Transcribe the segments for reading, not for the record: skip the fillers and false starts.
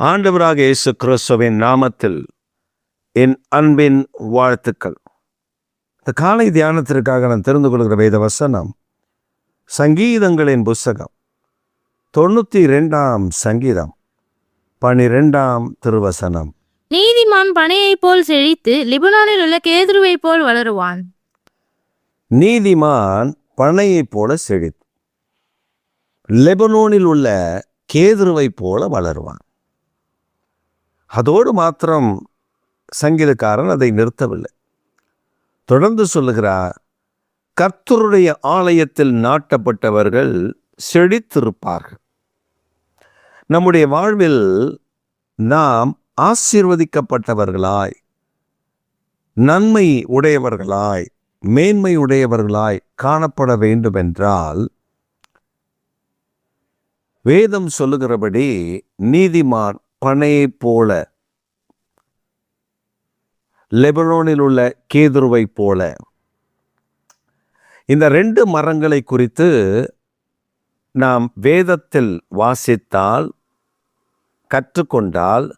ஆண்டவராக இயேசு கிறிஸ்துவின் நாமத்தில் என் அன்பின் வாழ்த்துக்கள். இந்த காலை தியானத்திற்காக நான் தெரிந்து கொள்கிற வேத வசனம் சங்கீதங்களின் புஸ்தகம் 92ஆம் சங்கீதம் 12ஆம் திருவசனம். நீதிமான் பனையைப் போல் செழித்து லிபனானில் உள்ள கேதுருவைப் போல் வளருவான். நீதிமான் பனையைப் போல செழித்து லெபனோனில் உள்ள கேதுருவைப் போல வளருவான். அதோடு மாத்திரம் சங்கீதக்காரன் அதை நிறுத்தவில்லை. தொடர்ந்து சொல்லுகிறார், கர்த்தருடைய ஆலயத்தில் நாட்டப்பட்டவர்கள் செழித்திருப்பார்கள். நம்முடைய வாழ்வில் நாம் ஆசீர்வதிக்கப்பட்டவர்களாய், நன்மை உடையவர்களாய், மேன்மை உடையவர்களாய் காணப்பட வேண்டுமென்றால் வேதம் சொல்லுகிறபடி நீதிமான் பனையைப் போல, லெபனோனில் உள்ள கேதுருவைப் போல, இந்த 2 மரங்களை குறித்து நாம் வேதத்தில் வாசித்தால், கற்றுக்கொண்டால்,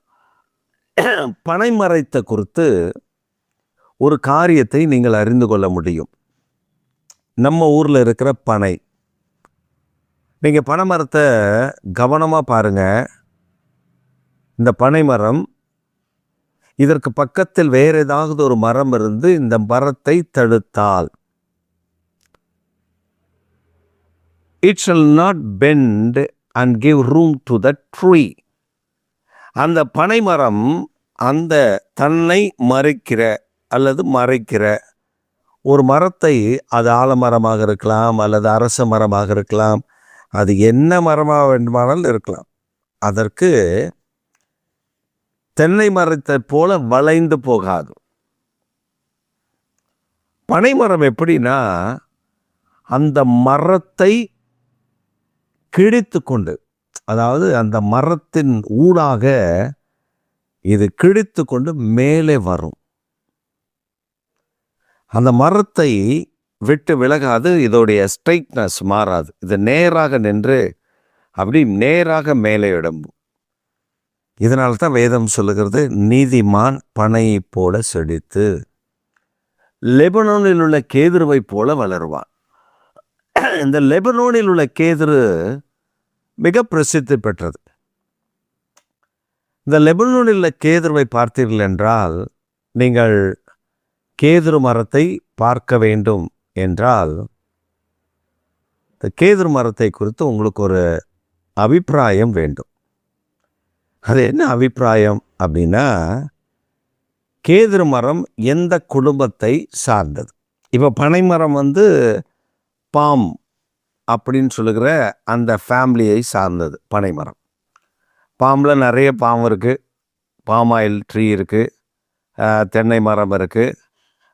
பனை மரத்தை குறித்து ஒரு காரியத்தை நீங்கள் அறிந்து கொள்ள முடியும். நம்ம ஊரில் இருக்கிற பனை, நீங்கள் பனை மரத்தை கவனமாக பாருங்கள். இந்த பனை மரம், இதற்கு பக்கத்தில் வேறு ஏதாவது ஒரு மரம் இருந்து இந்த மரத்தை தடுத்தால், it shall not bend and give room to the tree. அந்த பனை மரம் அந்த தன்னை மறைக்கிற அல்லது மறைக்கிற ஒரு மரத்தை, அது ஆலமரமாக இருக்கலாம் அல்லது அரச மரமாக இருக்கலாம், அது என்ன மரமாக வேண்டுமானாலும் இருக்கலாம், அதற்கு தென்னை மரத்தை போல வளைந்து போகாது. பனைமரம் எப்படின்னா, அந்த மரத்தை கிழித்து கொண்டு, அதாவது அந்த மரத்தின் ஊடாக இது கிழித்து கொண்டு மேலே வரும். அந்த மரத்தை விட்டு விலகாது, இதோடைய ஸ்ட்ரைட்னஸ் மாறாது. இது நேராக நின்று அப்படி நேராக மேலே எழும்பும். இதனால தான் வேதம் சொல்லுகிறது, நீதிமான் பனையை போல செழித்து லெபனோனில் உள்ள கேதுருவை போல வளருவான். இந்த லெபனோனில் உள்ள கேதுரு மிக பிரசித்தி பெற்றது. இந்த லெபனோனில் உள்ள கேதுருவை பார்த்தீர்கள் என்றால், நீங்கள் கேதுரு மரத்தை பார்க்க வேண்டும் என்றால், இந்த கேதுரு மரத்தை குறித்து உங்களுக்கு ஒரு அபிப்பிராயம் வேண்டும். அது என்ன அபிப்பிராயம் அப்படின்னா, கேதுரு மரம் எந்த குடும்பத்தை சார்ந்தது? இப்போ பனைமரம் பாம் அப்படின்னு சொல்லுகிற அந்த ஃபேமிலியை சார்ந்தது பனைமரம். பாம்பில் நிறைய பாம் இருக்குது, பாம் ஆயில் ட்ரீ இருக்குது, தென்னை மரம் இருக்குது.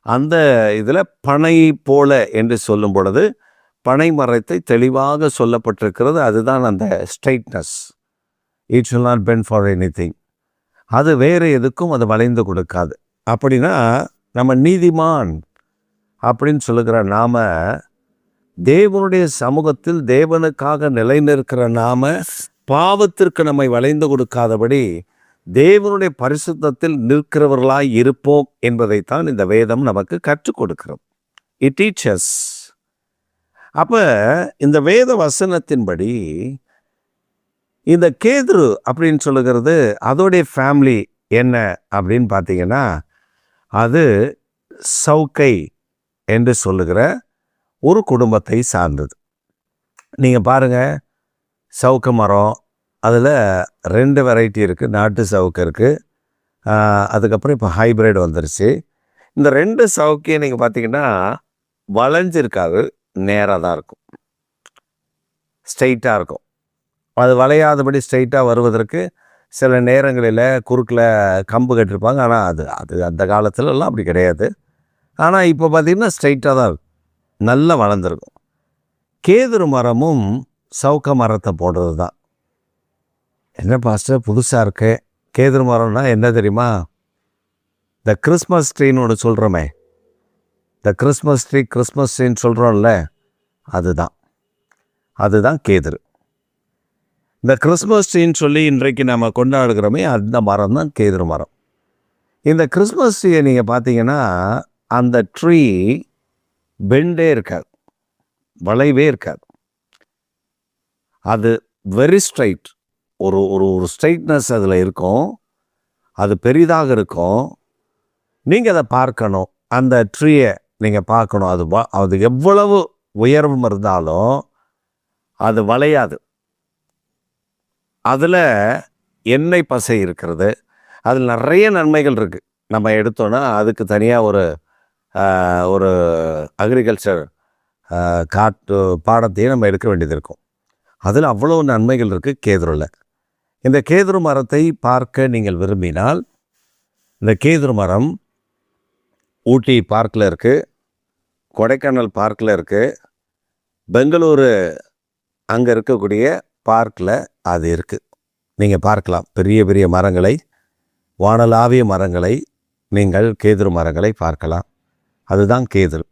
அந்த இதில் பனை போல என்று சொல்லும் பொழுது பனை மரத்தை தெளிவாக சொல்லப்பட்டிருக்கிறது. அதுதான் அந்த straightness. It shall not bend for anything. அது வேறு எதுக்கும் அது வளைந்து கொடுக்காது. அப்படின்னா நம்ம நீதிமான் அப்படின்னு சொல்லுகிற நாம, தேவனுடைய சமூகத்தில் தேவனுக்காக நிலைநிற்கிற நாம, பாவத்திற்கு நம்மை வளைந்து கொடுக்காதபடி தேவனுடைய பரிசுத்தத்தில் நிற்கிறவர்களாய் இருப்போம் என்பதைத்தான் இந்த வேதம் நமக்கு கற்றுக் கொடுக்கிறது. It teaches. அப்போ இந்த வேத வசனத்தின்படி இந்த கேதுரு அப்படின்னு சொல்லுகிறது, அதோடைய ஃபேமிலி என்ன அப்படின்னு பார்த்தீங்கன்னா, அது சவுக்கை என்று சொல்லுகிற ஒரு குடும்பத்தை சார்ந்தது. நீங்கள் பாருங்கள், சவுக்கு மரம், அதில் 2 வெரைட்டி இருக்குது. நாட்டு சவுக்கு இருக்குது, அதுக்கப்புறம் இப்போ ஹைப்ரிட் வந்துருச்சு. இந்த 2 சவுக்கையும் நீங்கள் பார்த்தீங்கன்னா வளைஞ்சிருக்காது, நேராக தான் இருக்கும், ஸ்ட்ரெயிட்டாக இருக்கும். அது வளையாதபடி ஸ்ட்ரெயிட்டாக வருவதற்கு சில நேரங்களில் குறுக்கில் கம்பு கட்டிருப்பாங்க. ஆனால் அது அந்த காலத்துலலாம் அப்படி கிடையாது. ஆனால் இப்போ பார்த்திங்கன்னா ஸ்ட்ரெயிட்டாக தான் இருக்கும், நல்லா வளர்ந்துருக்கும். கேதுரு மரமும் சவுக்க மரத்தை போடுறது தான். என்ன பாஸ்டர் புதுசாக இருக்கு? கேதுரு மரம்னா என்ன தெரியுமா? இந்த கிறிஸ்மஸ் ட்ரீன்னு ஒன்று சொல்கிறோமே, இந்த கிறிஸ்மஸ் ட்ரீன்னு சொல்கிறோம்ல, அதுதான் கேதுரு. இந்த கிறிஸ்மஸ் ட்ரீன்னு சொல்லி இன்றைக்கு நம்ம கொண்டாடுகிறோமே அந்த மரம் தான் கேதுரு மரம். இந்த கிறிஸ்மஸ் ட்ரீயை நீங்கள் பார்த்தீங்கன்னா அந்த ட்ரீ பெண்டே இருக்காது, வளைவே இருக்காது. அது வெரி ஸ்ட்ரைட், ஒரு ஒரு ஒரு ஸ்ட்ரைட்னஸ் அதில் இருக்கும். அது பெரிதாக இருக்கும். நீங்கள் அதை பார்க்கணும், அந்த ட்ரீயை நீங்கள் பார்க்கணும். அது எவ்வளவு உயரம் இருந்தாலும் அது வளையாது. அதில் எண்ணெய் பசை இருக்கிறது. அதில் நிறைய நன்மைகள் இருக்குது. நம்ம எடுத்தோன்னா அதுக்கு தனியாக ஒரு அக்ரிகல்ச்சர் பாடத்தையும் நம்ம எடுக்க வேண்டியது இருக்கும். அதில் அவ்வளோ நன்மைகள் இருக்குது கேதுருவில். இந்த கேதுரு மரத்தை பார்க்க நீங்கள் விரும்பினால், இந்த கேதுரு மரம் ஊட்டி பார்க்கில் இருக்குது, கொடைக்கானல் பார்க்கில் இருக்குது, பெங்களூரு அங்கே இருக்கக்கூடிய பார்க்கில் அது இருக்குது. நீங்கள் பார்க்கலாம். பெரிய பெரிய மரங்களை, வானலாவிய மரங்களை, நீங்கள் கேதுரு மரங்களை பார்க்கலாம். அதுதான் கேதுரு.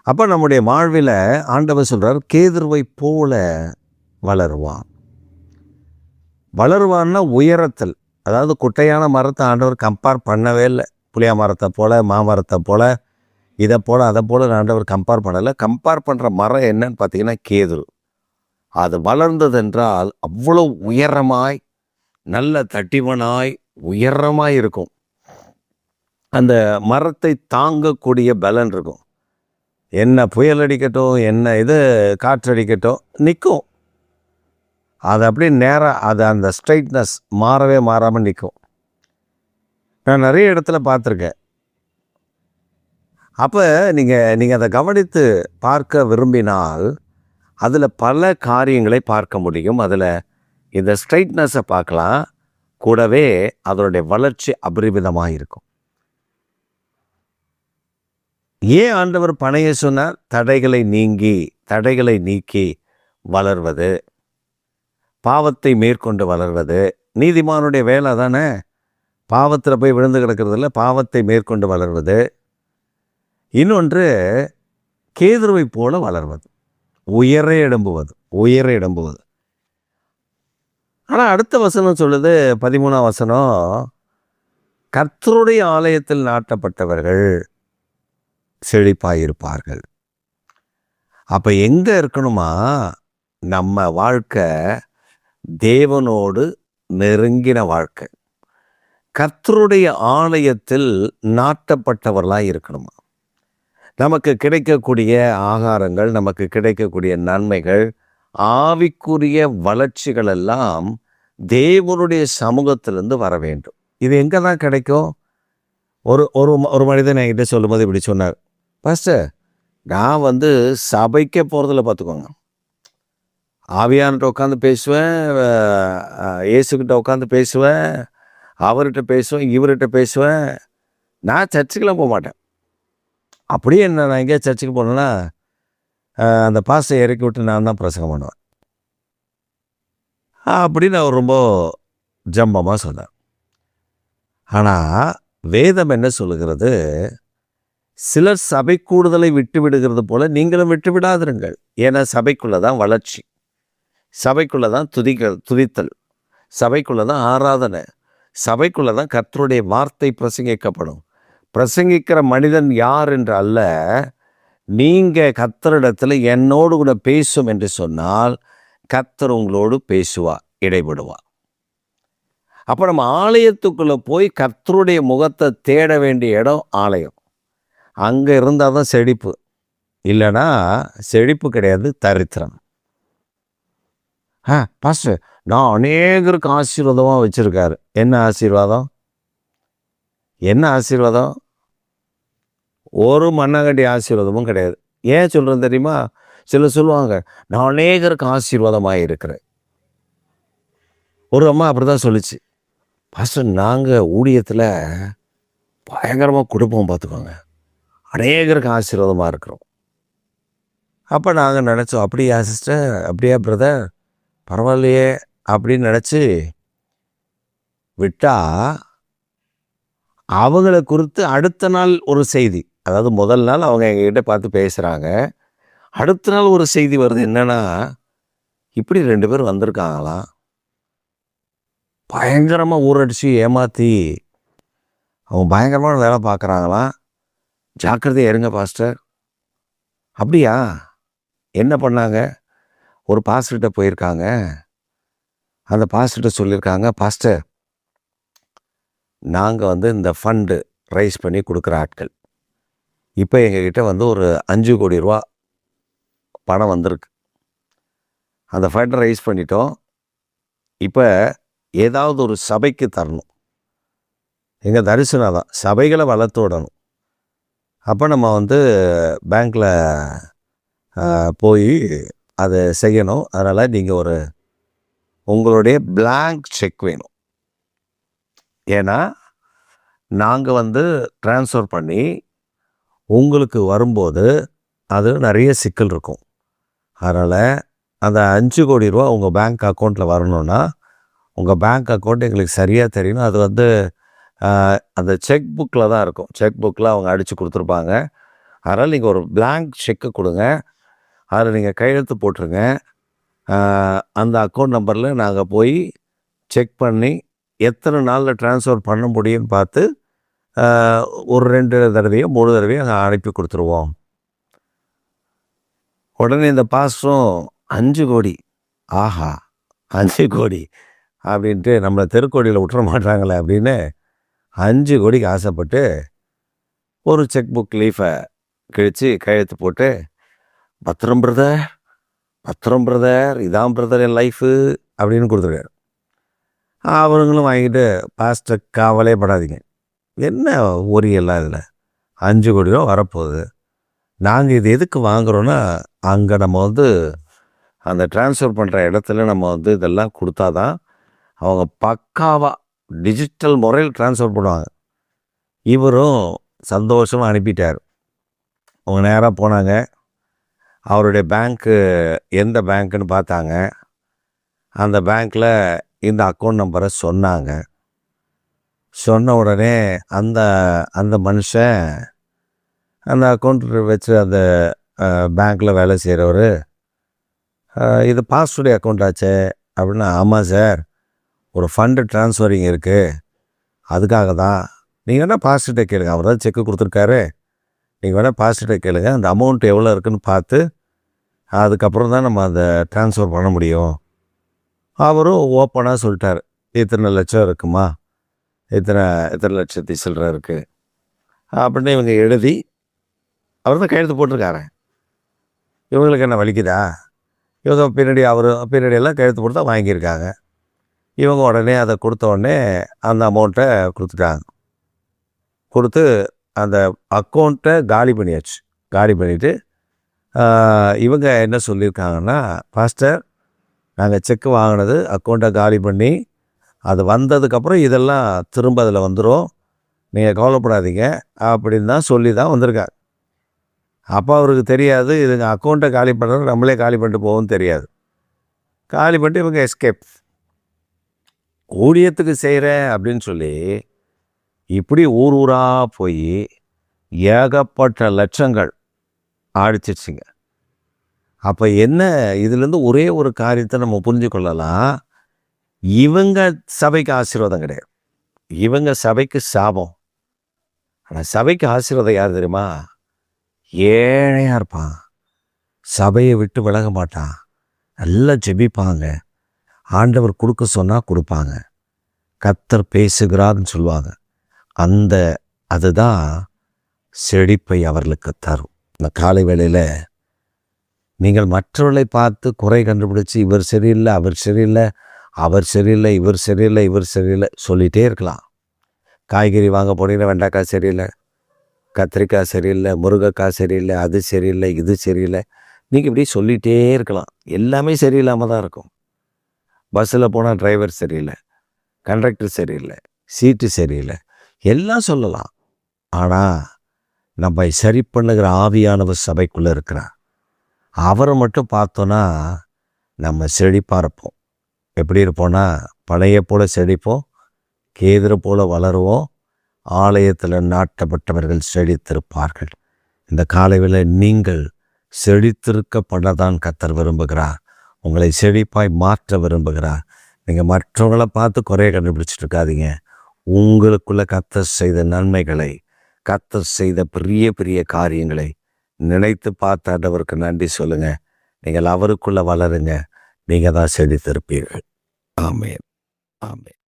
அப்போ நம்முடைய வாழ்வில் ஆண்டவர் சொல்கிறார், கேதுருவை போல வளருவான். வளருவான்னா உயரத்தில், அதாவது குட்டையான மரத்தை ஆண்டவர் கம்பேர் பண்ணவே இல்லை. புளியா மரத்தை போல், மாமரத்தை போல், இதை போல், அதை போல் ஆண்டவர் கம்பேர் பண்ணலை. கம்பேர் பண்ணுற மரம் என்னன்னு பார்த்தீங்கன்னா கேதுரு. அது வளர்ந்ததென்றால் அவ்வளோ உயரமாய், நல்ல தட்டிவனாய், உயரமாய் இருக்கும். அந்த மரத்தை தாங்கக்கூடிய பலன் இருக்கும். என்ன புயல் அடிக்கட்டும், என்ன இது காற்றடிக்கட்டும், நிற்கும். அது அப்படியே நேராக, அது அந்த ஸ்ட்ரைட்னஸ் மாறாமல் நிற்கும். நான் நிறைய இடத்துல பார்த்துருக்கேன். அப்போ நீங்கள் அதை கவனித்து பார்க்க விரும்பினால் அதில் பல காரியங்களை பார்க்க முடியும். அதில் இந்த ஸ்ட்ரைட்னஸை பார்க்கலாம், கூடவே அதனுடைய வளர்ச்சி அபரிமிதமாக இருக்கும். ஏன் ஆண்டவர் பனையை சொன்னார்? தடைகளை நீக்கி வளர்வது, பாவத்தை மேற்கொண்டு வளர்வது. நீதிமானுடைய வேலை தானே, பாவத்தில் போய் விழுந்து கிடக்கிறதில்ல, பாவத்தை மேற்கொண்டு வளர்வது. இன்னொன்று கேதுருவை போல வளர்வது, உயர எழும்புவது. ஆனால் அடுத்த வசனம் சொல்லுது, 13ஆம் வசனம், கர்த்தருடைய ஆலயத்தில் நாட்டப்பட்டவர்கள் செழிப்பாயிருப்பார்கள். அப்போ எங்கே இருக்கணுமா? நம்ம வாழ்க்கை தேவனோடு நெருங்கின வாழ்க்கை, கர்த்தருடைய ஆலயத்தில் நாட்டப்பட்டவர்களாக இருக்கணுமா? நமக்கு கிடைக்கக்கூடிய ஆகாரங்கள், நமக்கு கிடைக்கக்கூடிய நன்மைகள், ஆவிக்குரிய வளர்ச்சிகள் எல்லாம் தேவனுடைய சமூகத்திலிருந்து வர வேண்டும். இது எங்கே தான் கிடைக்கும்? ஒரு மனிதன் என்கிட்ட சொல்லும்போது இப்படி சொன்னார், பாஸ்டர், நான் சபைக்கே போகிறதில்ல பார்த்துக்கோங்க. ஆவியான்கிட்ட உட்காந்து பேசுவேன், இயேசுக்கிட்ட உட்காந்து பேசுவேன், அவர்கிட்ட பேசுவேன், இவர்கிட்ட பேசுவேன். நான் சர்ச்சுக்கெலாம் போக மாட்டேன். அப்படியே நான் எங்கேயா சர்ச்சுக்கு போனேன்னா அந்த பாஸ்டரை இறக்கி விட்டு நான் தான் பிரசங்கம் பண்ணுவேன் அப்படின்னு அவர் ரொம்ப ஜம்பமாக சொன்னார். ஆனால் வேதம் என்ன சொல்லுகிறது? சிலர் சபை கூடுதலை விட்டு விடுகிறது போல நீங்களும் விட்டு விடாதிருங்கள். ஏன்னா சபைக்குள்ளே தான் வளர்ச்சி, சபைக்குள்ளே தான் துதித்தல், சபைக்குள்ளே தான் ஆராதனை, சபைக்குள்ளே தான் கர்த்தருடைய வார்த்தை பிரசங்கிக்கப்படும். பிரசங்கிக்கிற மனிதன் யார் என்று அல்ல, நீங்கள் கர்த்தரிடத்தில் என்னோடு கூட பேசும் என்று சொன்னால் கர்த்தர் உங்களோடு பேசுவார், இடைபடுவார். அப்போ நம்ம ஆலயத்துக்குள்ளே போய் கர்த்தருடைய முகத்தை தேட வேண்டிய இடம் ஆலயம். அங்கே இருந்தால் தான் செழிப்பு, இல்லைன்னா செழிப்பு கிடையாது, தரித்திரம். பாஸ்டர், நான் அநேகருக்கு ஆசீர்வாதமாக வச்சுருக்காரு. என்ன ஆசீர்வாதம்? ஒரு மண்ணாங்கட்டி ஆசீர்வாதமும் கிடையாது. ஏன் சொல்கிறேன் தெரியுமா? சிலர் சொல்லுவாங்க, நான் அநேகருக்கு ஆசீர்வாதமாக இருக்கிறேன். ஒரு அம்மா அப்படி தான் சொல்லிச்சு, பாஸ்டர், நாங்கள் ஊழியத்தில் பயங்கரமாக கொடுப்போம் பார்த்துக்கோங்க, அநேகருக்கு ஆசீர்வாதமாக இருக்கிறோம். அப்போ நாங்கள் நினச்சோம், அப்படியா சிஸ்டர், அப்படியா பிரதர், பரவாயில்லையே அப்படின்னு நினச்சி விட்டால் அவங்கள குறித்து அடுத்த நாள் ஒரு செய்தி, அதாவது முதல் நாள் அவங்க எங்ககிட்ட பார்த்து பேசுகிறாங்க, அடுத்த நாள் ஒரு செய்தி வருது. என்னென்னா, இப்படி 2 பேர் வந்திருக்காங்களாம். பயங்கரமாக ஊரடிச்சு ஏமாற்றி அவங்க பயங்கரமான வேலை பார்க்குறாங்களாம். ஜாக்கிரதையா இருங்க பாஸ்டர். அப்படியா? என்ன பண்ணாங்க? ஒரு பாஸ்டர்கிட்ட போயிருக்காங்க. அந்த பாஸ்டர்கிட்ட சொல்லியிருக்காங்க, பாஸ்டர் நாங்கள் இந்த ஃபண்டு ரைஸ் பண்ணி கொடுக்குற ஆட்கள். இப்போ எங்ககிட்ட ஒரு 5 கோடி ரூபா பணம் வந்திருக்கு. அந்த ஃபண்டை ரைஸ் பண்ணிட்டோம். இப்போ ஏதாவது ஒரு சபைக்கு தரணும். எங்கள் தரிசனம் தான் சபைகளை வளர்த்து விடணும். அப்போ நம்ம பேங்க்கில் போய் அதை செய்யணும். அதனால் நீங்கள் உங்களுடைய பிளாங்க் செக் வேணும். ஏன்னா நாங்கள் ட்ரான்ஸ்ஃபர் பண்ணி உங்களுக்கு வரும்போது அது நிறைய சிக்கல் இருக்கும். அதனால் அந்த 5 கோடி ரூபா உங்கள் பேங்க் அக்கௌண்ட்டில் வரணும்னா உங்கள் பேங்க் அக்கௌண்ட் எங்களுக்கு சரியாக தெரியணும். அது அந்த செக் புக்கில் தான் இருக்கும். செக் புக்கில் அவங்க அடித்து கொடுத்துருப்பாங்க. அதனால் நீங்கள் ஒரு பிளாங்க் செக்கு கொடுங்க. அதில் நீங்கள் கையெழுத்து போட்டுருங்க. அந்த அக்கௌண்ட் நம்பரில் நாங்கள் போய் செக் பண்ணி எத்தனை நாளில் ட்ரான்ஸ்ஃபர் பண்ண முடியும்னு பார்த்து ஒரு 2 தடவையோ 3 தடவையோ அங்கே அனுப்பி கொடுத்துருவோம். உடனே இந்த பாஸ்டரும் 5 கோடி, ஆஹா 5 கோடி அப்படின்ட்டு நம்மளை தெருக்கோடியில் விட்டுற மாட்டாங்களே அப்படின்னு 5 கோடிக்கு ஆசைப்பட்டு ஒரு செக் புக் லீஃபை கிழித்து கையெழுத்து போட்டு, பத்திரம் பிரதர், பத்திரம் பிரதர், இதான் பிரதர் என் லைஃபு அப்படின்னு கொடுத்துருக்காரு. அவங்களும் வாங்கிட்டு, பாஸ்டர் கவலையே படாதீங்க, என்ன ஒரியெல்லாம் இதில் 5 கோடி ரூபா வரப்போகுது. நாங்கள் இது எதுக்கு வாங்குகிறோன்னா அங்கே நம்ம அந்த ட்ரான்ஸ்ஃபர் பண்ணுற இடத்துல நம்ம இதெல்லாம் கொடுத்தா தான் அவங்க பக்காவாக டிஜிட்டல் முறையில் ட்ரான்ஸ்ஃபர் பண்ணுவாங்க. இவரும் சந்தோஷமாக அனுப்பிட்டார். அவங்க நேராக போனாங்க. அவருடைய பேங்க்கு எந்த பேங்க்குன்னு பார்த்தாங்க. அந்த பேங்க்கில் இந்த அக்கௌண்ட் நம்பரை சொன்னாங்க. சொன்ன உடனே அந்த அந்த மனுஷன் அந்த அக்கௌண்ட் வச்சு அந்த பேங்க்கில் வேலை செய்கிறவர், இது பாஸ்டருடைய அக்கௌண்ட் ஆச்சே அப்படின்னா, ஆமாம் சார், ஒரு ஃபண்டு ட்ரான்ஸ்ஃபரிங் இருக்குது, அதுக்காக தான். நீங்கள் வேணால் பாஸ்டர்கிட்ட கேளுங்க, அவர் தான் செக்கு கொடுத்துருக்காரு, நீங்கள் வேணால் பாஸ்டர்கிட்ட கேளுங்க, அந்த அமௌண்ட் எவ்வளோ இருக்குதுன்னு பார்த்து அதுக்கப்புறம் தான் நம்ம அந்த ட்ரான்ஸ்ஃபர் பண்ண முடியும். அவரும் ஓப்பனாக சொல்லிட்டார், இத்தனை லட்சம் இருக்குமா, இத்தனை லட்சத்தி சில்லற இருக்குது அப்படின்னு இவங்க எழுதி அவர் தான் கையெழுத்து போட்டிருக்காரு. இவங்களுக்கு என்ன வலிக்குதா? இவங்க பின்னாடியெல்லாம் கையெழுத்து போட்டு தான் வாங்கியிருக்காங்க. இவங்க உடனே அதை கொடுத்த உடனே அந்த அமௌண்ட்டை கொடுத்துட்டாங்க. கொடுத்து அந்த அக்கௌண்ட்டை காலி பண்ணியாச்சு. காலி பண்ணிவிட்டு இவங்க என்ன சொல்லியிருக்காங்கன்னா, பாஸ்டர் நாங்கள் செக்கு வாங்கினது அக்கௌண்ட்டை காலி பண்ணி அது வந்ததுக்கப்புறம் இதெல்லாம் திரும்ப அதில் வந்துடும், நீங்கள் கவலைப்படாதீங்க அப்படின்னு தான் சொல்லி தான் வந்திருக்காங்க. அப்போ அவருக்கு தெரியாது, இதுங்க அக்கௌண்ட்டை காலி பண்ணுறது நம்மளே காலி பண்ணிட்டு போகவும் தெரியாது. காலி பண்ணிட்டு இவங்க எஸ்கேப். ஊழியத்துக்கு செய்கிறேன் அப்படின்னு சொல்லி இப்படி ஊர் ஊராக போய் ஏகப்பட்ட லட்சங்கள் ஆடிச்சிருச்சுங்க. அப்போ என்ன, இதுலேருந்து ஒரே ஒரு காரியத்தை நம்ம புரிஞ்சு கொள்ளலாம். இவங்க சபைக்கு ஆசீர்வாதம் கிடையாது, இவங்க சபைக்கு சாபம். ஆனால் சபைக்கு ஆசீர்வாதம் யார் தெரியுமா? ஏழையாக இருப்பான், சபையை விட்டு விலக மாட்டான், நல்லா ஜெபிப்பாங்க, ஆண்டவர் கொடுக்க சொன்னால் கொடுப்பாங்க, கர்த்தர் பேசுகிறார்னு சொல்லுவாங்க. அதுதான் செழிப்பை அவர்களுக்கு தரும். இந்த காலை வேளையில் நீங்கள் மற்றவர்களை பார்த்து குறை கண்டுபிடிச்சி இவர் சரியில்லை, அவர் சரியில்லை, அவர் சரியில்லை, இவர் சரியில்லை, இவர் சரியில்லை சொல்லிகிட்டே இருக்கலாம். காய்கறி வாங்க போனீங்கன்னா வெண்டைக்காய் சரியில்லை, கத்திரிக்காய் சரியில்லை, முருங்கைக்காய் சரியில்லை, அது சரியில்லை, இது சரியில்லை, நீங்கள் இப்படி சொல்லிகிட்டே இருக்கலாம். எல்லாமே சரியில்லாமல் தான் இருக்கும். பஸ்ஸில் போனால் டிரைவர் சரியில்லை, கண்டக்டர் சரியில்லை, சீட்டு சரியில்லை, எல்லாம் சொல்லலாம். ஆனால் நம்ம சரி பண்ணுகிற ஆவியானவர் சபைக்குள்ளே இருக்கிறார். அவரை மட்டும் பார்த்தோன்னா நம்ம செழிப்பாக இருப்போம். எப்படி இருப்போம்னா, பழைய போல் செழிப்போம், கேதுரை போல் வளருவோம், ஆலயத்தில் நாட்டப்பட்டவர்கள் செழித்திருப்பார்கள். இந்த காலையில் நீங்கள் செழித்திருக்கப்படத்தான் கர்த்தர் விரும்புகிறார். உங்களை செழிப்பாய் மாற்ற விரும்புகிறார். நீங்கள் மற்றவங்கள பார்த்து குறைய கண்டுபிடிச்சிட்டு இருக்காதீங்க. உங்களுக்குள்ள கர்த்தர் செய்த நன்மைகளை, கர்த்தர் செய்த பெரிய பெரிய காரியங்களை நினைத்து பார்த்த ஆண்டவருக்கு நன்றி சொல்லுங்க. நீங்கள் அவருக்குள்ள வளருங்க. நீங்கள் தான் செழித்திருப்பீர்கள். ஆமென். ஆமென்.